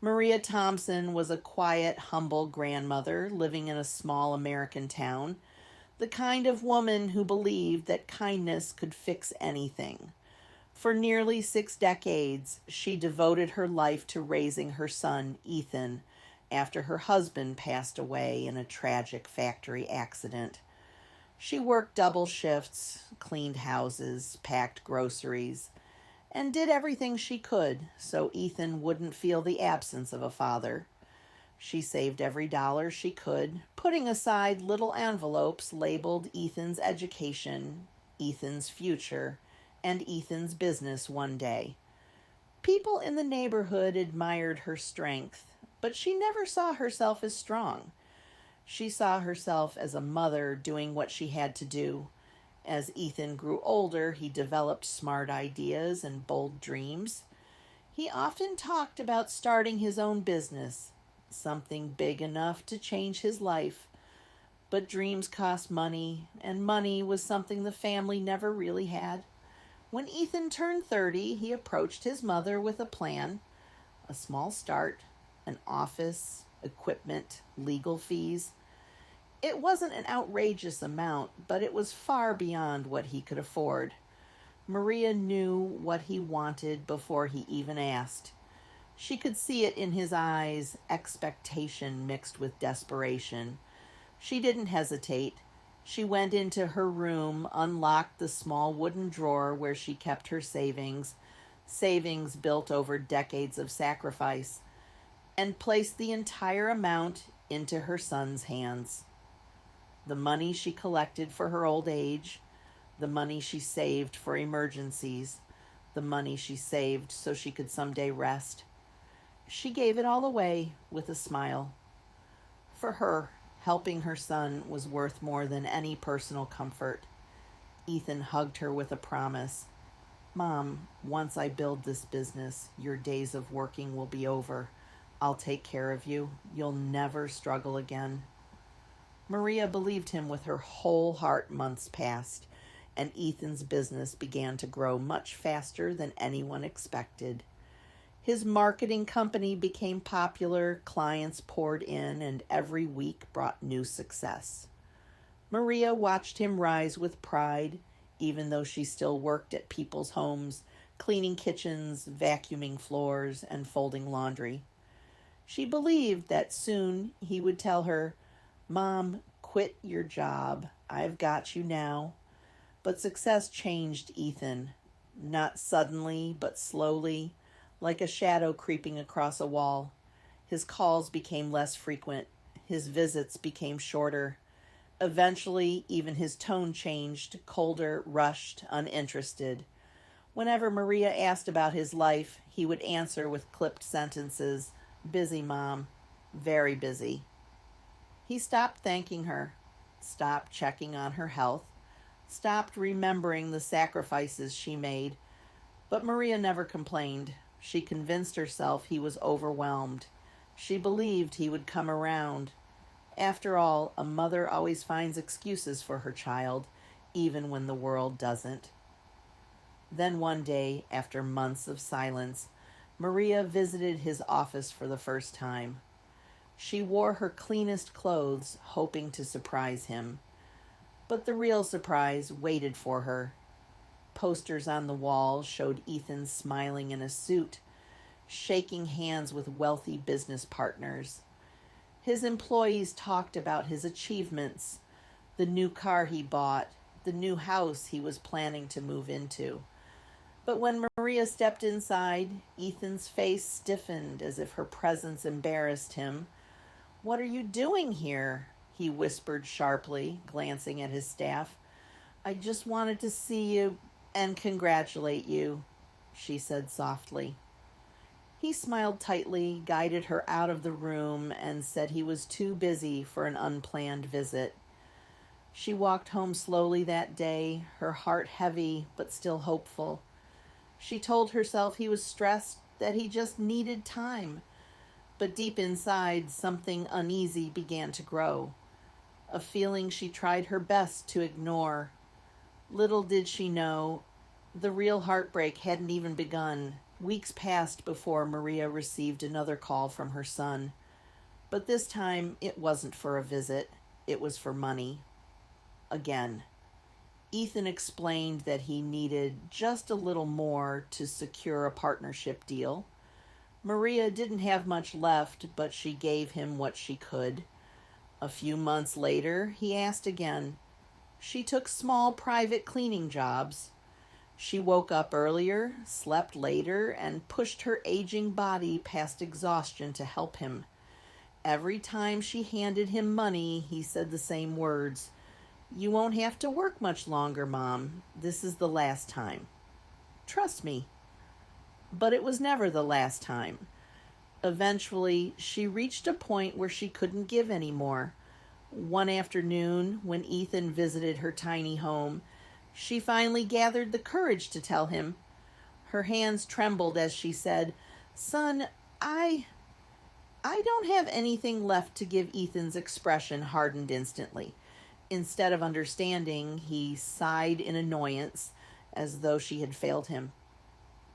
Maria Thompson was a quiet, humble grandmother living in a small American town, the kind of woman who believed that kindness could fix anything. For nearly 6 decades, she devoted her life to raising her son, Ethan, after her husband passed away in a tragic factory accident. She worked double shifts, cleaned houses, packed groceries, and did everything she could so Ethan wouldn't feel the absence of a father. She saved every dollar she could, putting aside little envelopes labeled Ethan's education, Ethan's future, and Ethan's business one day. People in the neighborhood admired her strength, but she never saw herself as strong. She saw herself as a mother doing what she had to do. As Ethan grew older, he developed smart ideas and bold dreams. He often talked about starting his own business, something big enough to change his life. But dreams cost money, and money was something the family never really had. When Ethan turned 30, he approached his mother with a plan: a small start, an office, equipment, legal fees. It wasn't an outrageous amount, but it was far beyond what he could afford. Maria knew what he wanted before he even asked. She could see it in his eyes, expectation mixed with desperation. She didn't hesitate. She went into her room, unlocked the small wooden drawer where she kept her savings built over decades of sacrifice, and placed the entire amount into her son's hands. The money she collected for her old age, the money she saved for emergencies, the money she saved so she could someday rest. She gave it all away with a smile. For her, helping her son was worth more than any personal comfort. Ethan hugged her with a promise. "Mom, once I build this business, your days of working will be over. I'll take care of you. You'll never struggle again." Maria believed him with her whole heart. Months passed, and Ethan's business began to grow much faster than anyone expected. His marketing company became popular, clients poured in, and every week brought new success. Maria watched him rise with pride, even though she still worked at people's homes, cleaning kitchens, vacuuming floors, and folding laundry. She believed that soon he would tell her, "Mom, quit your job. I've got you now." But success changed Ethan, not suddenly, but slowly, like a shadow creeping across a wall. His calls became less frequent. His visits became shorter. Eventually, even his tone changed, colder, rushed, uninterested. Whenever Maria asked about his life, he would answer with clipped sentences: "Busy, Mom. Very busy." He stopped thanking her, stopped checking on her health, stopped remembering the sacrifices she made. But Maria never complained. She convinced herself he was overwhelmed. She believed he would come around. After all, a mother always finds excuses for her child, even when the world doesn't. Then one day, after months of silence, Maria visited his office for the first time. She wore her cleanest clothes, hoping to surprise him. But the real surprise waited for her. Posters on the wall showed Ethan smiling in a suit, shaking hands with wealthy business partners. His employees talked about his achievements, the new car he bought, the new house he was planning to move into. But when Maria stepped inside, Ethan's face stiffened as if her presence embarrassed him. "What are you doing here?" he whispered sharply, glancing at his staff. "I just wanted to see you and congratulate you," she said softly. He smiled tightly, guided her out of the room, and said he was too busy for an unplanned visit. She walked home slowly that day, her heart heavy but still hopeful. She told herself he was stressed, that he just needed time. But deep inside, something uneasy began to grow, a feeling she tried her best to ignore. Little did she know, the real heartbreak hadn't even begun. Weeks passed before Maria received another call from her son, but this time it wasn't for a visit, it was for money. Again. Ethan explained that he needed just a little more to secure a partnership deal. Maria didn't have much left, but she gave him what she could. A few months later, he asked again. She took small private cleaning jobs. She woke up earlier, slept later, and pushed her aging body past exhaustion to help him. Every time she handed him money, he said the same words. "You won't have to work much longer, Mom. This is the last time. Trust me." But it was never the last time. Eventually, she reached a point where she couldn't give anymore. One afternoon, when Ethan visited her tiny home, she finally gathered the courage to tell him. Her hands trembled as she said, "Son, I don't have anything left to give." Ethan's expression hardened instantly. Instead of understanding, he sighed in annoyance, as though she had failed him.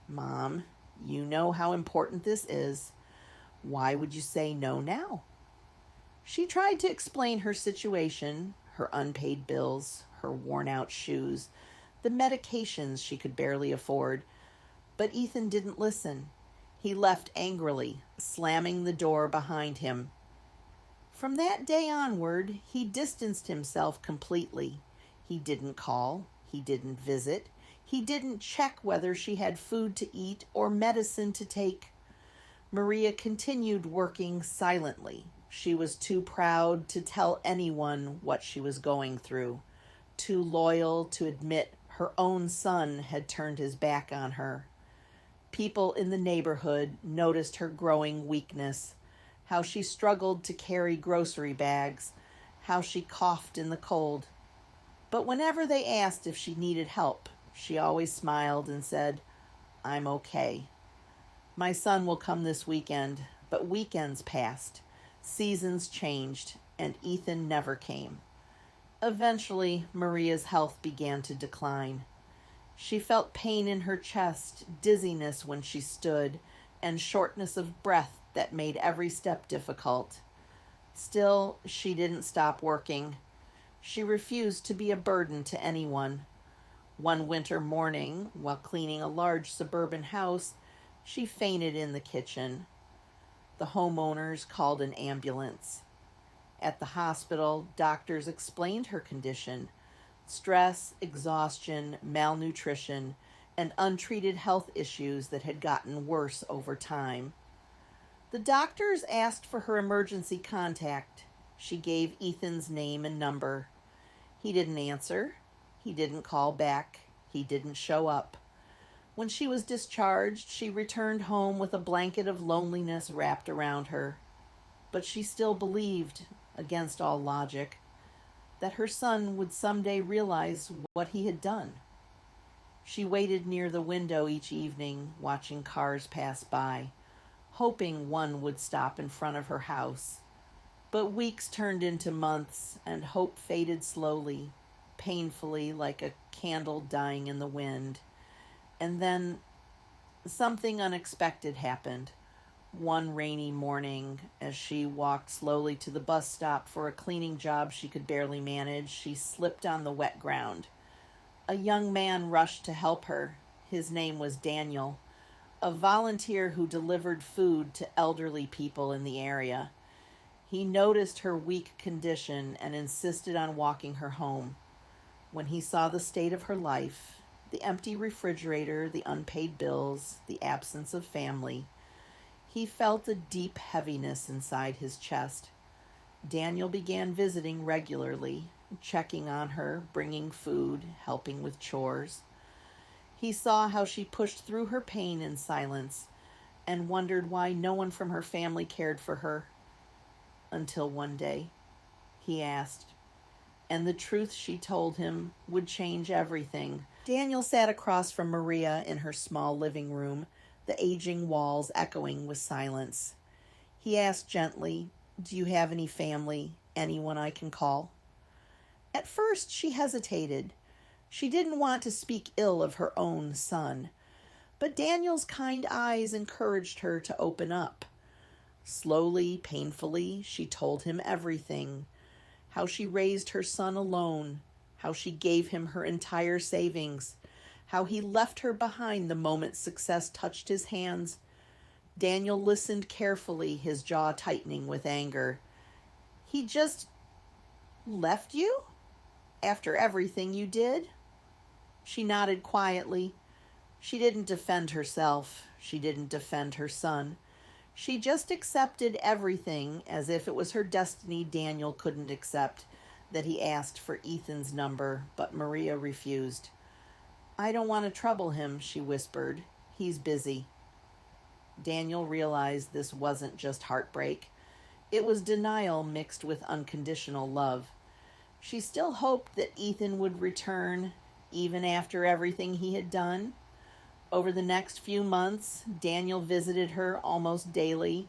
"Mom, you know how important this is. Why would you say no now?" She tried to explain her situation, her unpaid bills, her worn-out shoes, the medications she could barely afford. But Ethan didn't listen. He left angrily, slamming the door behind him. From that day onward, he distanced himself completely. He didn't call. He didn't visit. He didn't check whether she had food to eat or medicine to take. Maria continued working silently. She was too proud to tell anyone what she was going through, too loyal to admit her own son had turned his back on her. People in the neighborhood noticed her growing weakness, how she struggled to carry grocery bags, how she coughed in the cold. But whenever they asked if she needed help, she always smiled and said, "I'm okay. My son will come this weekend." But weekends passed, seasons changed, and Ethan never came. Eventually, Maria's health began to decline. She felt pain in her chest, dizziness when she stood, and shortness of breath that made every step difficult. Still, she didn't stop working. She refused to be a burden to anyone. One winter morning, while cleaning a large suburban house, she fainted in the kitchen. The homeowners called an ambulance. At the hospital, doctors explained her condition: stress, exhaustion, malnutrition, and untreated health issues that had gotten worse over time. The doctors asked for her emergency contact. She gave Ethan's name and number. He didn't answer. He didn't call back. He didn't show up. When she was discharged, she returned home with a blanket of loneliness wrapped around her. But she still believed, against all logic, that her son would someday realize what he had done. She waited near the window each evening, watching cars pass by, hoping one would stop in front of her house. But weeks turned into months, and hope faded slowly, painfully, like a candle dying in the wind. And then something unexpected happened. One rainy morning, as she walked slowly to the bus stop for a cleaning job she could barely manage, she slipped on the wet ground. A young man rushed to help her. His name was Daniel, a volunteer who delivered food to elderly people in the area. He noticed her weak condition and insisted on walking her home. When he saw the state of her life, the empty refrigerator, the unpaid bills, the absence of family, he felt a deep heaviness inside his chest. Daniel began visiting regularly, checking on her, bringing food, helping with chores. He saw how she pushed through her pain in silence and wondered why no one from her family cared for her. Until one day, he asked, and the truth she told him would change everything. Daniel sat across from Maria in her small living room, the aging walls echoing with silence. He asked gently, "Do you have any family, anyone I can call?" At first, she hesitated. She didn't want to speak ill of her own son. But Daniel's kind eyes encouraged her to open up. Slowly, painfully, she told him everything. How she raised her son alone, how she gave him her entire savings, how he left her behind the moment success touched his hands. Daniel listened carefully, his jaw tightening with anger. He just left you? After everything you did? She nodded quietly. She didn't defend herself. She didn't defend her son. She just accepted everything as if it was her destiny Daniel couldn't accept, that he asked for Ethan's number, but Maria refused. I don't want to trouble him, she whispered. He's busy. Daniel realized this wasn't just heartbreak. It was denial mixed with unconditional love. She still hoped that Ethan would return, even after everything he had done. Over the next few months, Daniel visited her almost daily.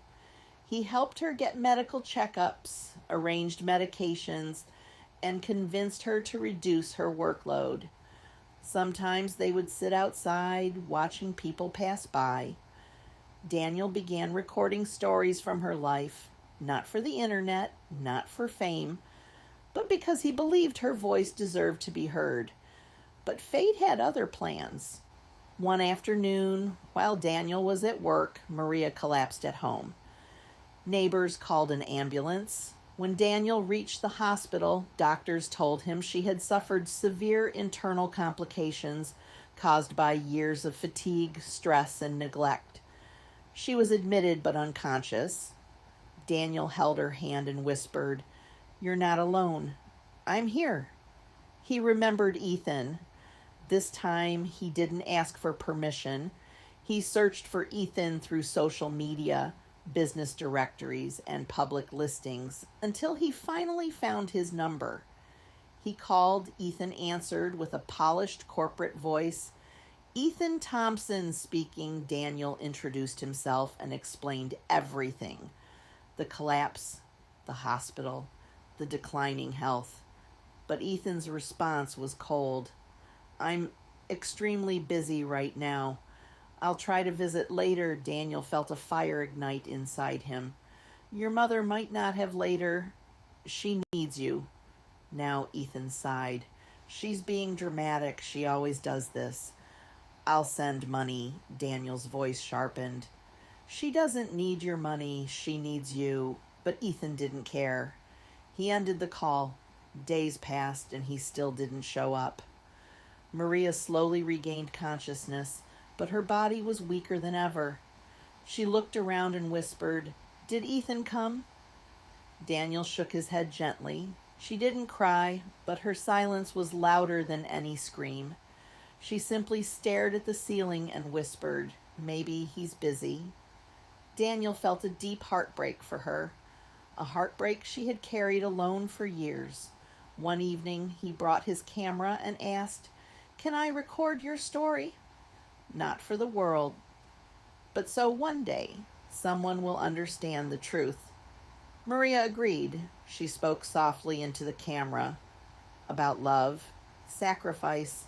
He helped her get medical checkups, arranged medications, and convinced her to reduce her workload. Sometimes they would sit outside, watching people pass by. Daniel began recording stories from her life, not for the internet, not for fame, but because he believed her voice deserved to be heard. But fate had other plans. One afternoon, while Daniel was at work, Maria collapsed at home. Neighbors called an ambulance. When Daniel reached the hospital, doctors told him she had suffered severe internal complications caused by years of fatigue, stress, and neglect. She was admitted but unconscious. Daniel held her hand and whispered, "You're not alone. I'm here." He remembered Ethan. This time, he didn't ask for permission. He searched for Ethan through social media, business directories, and public listings until he finally found his number. He called. Ethan answered with a polished corporate voice. "Ethan Thompson speaking," Daniel introduced himself and explained everything. The collapse, the hospital, the declining health. But Ethan's response was cold. "I'm extremely busy right now. I'll try to visit later." Daniel felt a fire ignite inside him. "Your mother might not have later. She needs you." Now Ethan sighed. "She's being dramatic. She always does this." "I'll send money." Daniel's voice sharpened. "She doesn't need your money. She needs you." But Ethan didn't care. He ended the call. Days passed and he still didn't show up. Maria slowly regained consciousness, but her body was weaker than ever. She looked around and whispered, "Did Ethan come?" Daniel shook his head gently. She didn't cry, but her silence was louder than any scream. She simply stared at the ceiling and whispered, "Maybe he's busy." Daniel felt a deep heartbreak for her, a heartbreak she had carried alone for years. One evening, he brought his camera and asked, "Can I record your story?" "Not for the world. But so one day, someone will understand the truth." Maria agreed. She spoke softly into the camera about love, sacrifice,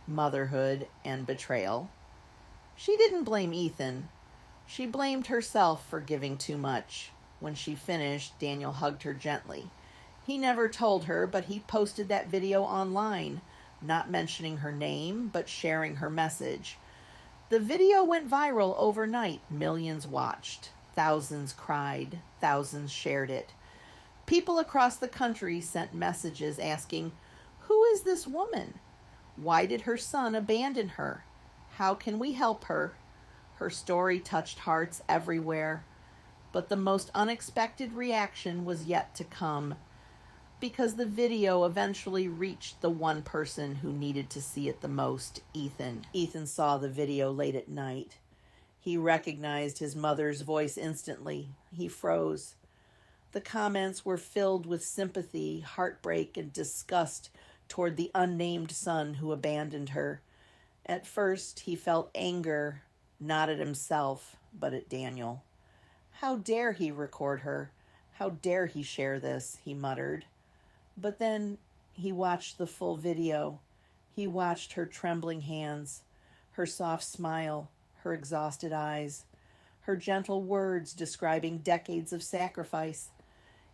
motherhood, and betrayal. She didn't blame Ethan. She blamed herself for giving too much. When she finished, Daniel hugged her gently. He never told her, but he posted that video online, not mentioning her name, but sharing her message. The video went viral overnight. Millions watched. Thousands cried. Thousands shared it. People across the country sent messages asking, "Who is this woman? Why did her son abandon her? How can we help her?" Her story touched hearts everywhere, but the most unexpected reaction was yet to come, because the video eventually reached the one person who needed to see it the most, Ethan. Ethan saw the video late at night. He recognized his mother's voice instantly. He froze. The comments were filled with sympathy, heartbreak, and disgust toward the unnamed son who abandoned her. At first, he felt anger, not at himself, but at Daniel. How dare he record her? How dare he share this? He muttered. But then he watched the full video. He watched her trembling hands, her soft smile, her exhausted eyes, her gentle words describing decades of sacrifice.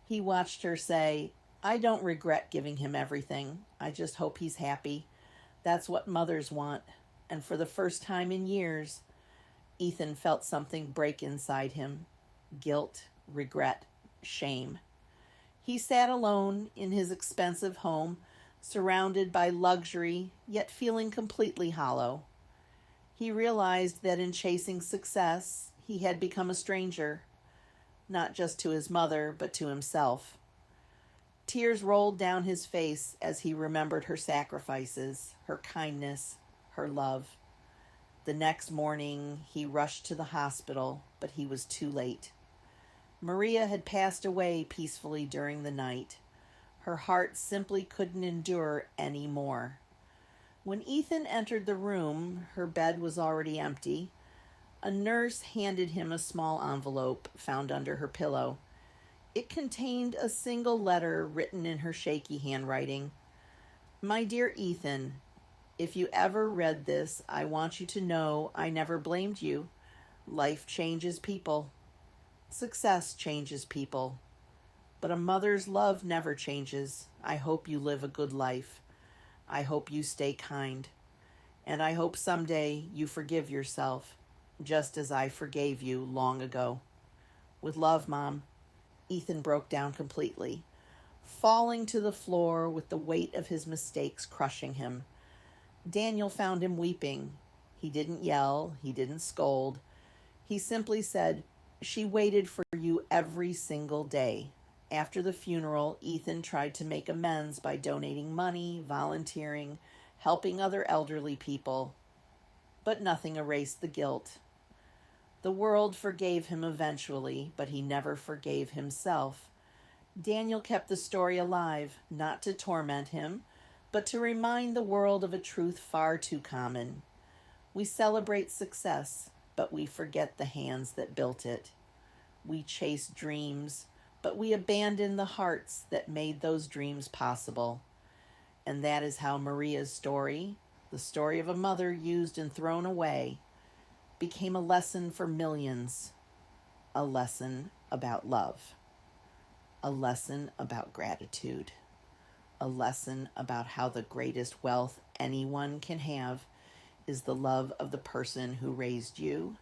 He watched her say, "I don't regret giving him everything. I just hope he's happy. That's what mothers want." And for the first time in years, Ethan felt something break inside him: guilt, regret, shame. He sat alone in his expensive home, surrounded by luxury, yet feeling completely hollow. He realized that in chasing success, he had become a stranger, not just to his mother, but to himself. Tears rolled down his face as he remembered her sacrifices, her kindness, her love. The next morning, he rushed to the hospital, but he was too late. Maria had passed away peacefully during the night. Her heart simply couldn't endure any more. When Ethan entered the room, her bed was already empty. A nurse handed him a small envelope found under her pillow. It contained a single letter written in her shaky handwriting. "My dear Ethan, if you ever read this, I want you to know I never blamed you. Life changes people. Success changes people. But a mother's love never changes. I hope you live a good life. I hope you stay kind. And I hope someday you forgive yourself, just as I forgave you long ago. With love, Mom." Ethan broke down completely, falling to the floor with the weight of his mistakes crushing him. Daniel found him weeping. He didn't yell. He didn't scold. He simply said, "She waited for you every single day." After the funeral, Ethan tried to make amends by donating money, volunteering, helping other elderly people. But nothing erased the guilt. The world forgave him eventually, but he never forgave himself. Daniel kept the story alive, not to torment him, but to remind the world of a truth far too common. We celebrate success, but we forget the hands that built it. We chase dreams, but we abandon the hearts that made those dreams possible. And that is how Maria's story, the story of a mother used and thrown away, became a lesson for millions. A lesson about love. A lesson about gratitude. A lesson about how the greatest wealth anyone can have is the love of the person who raised you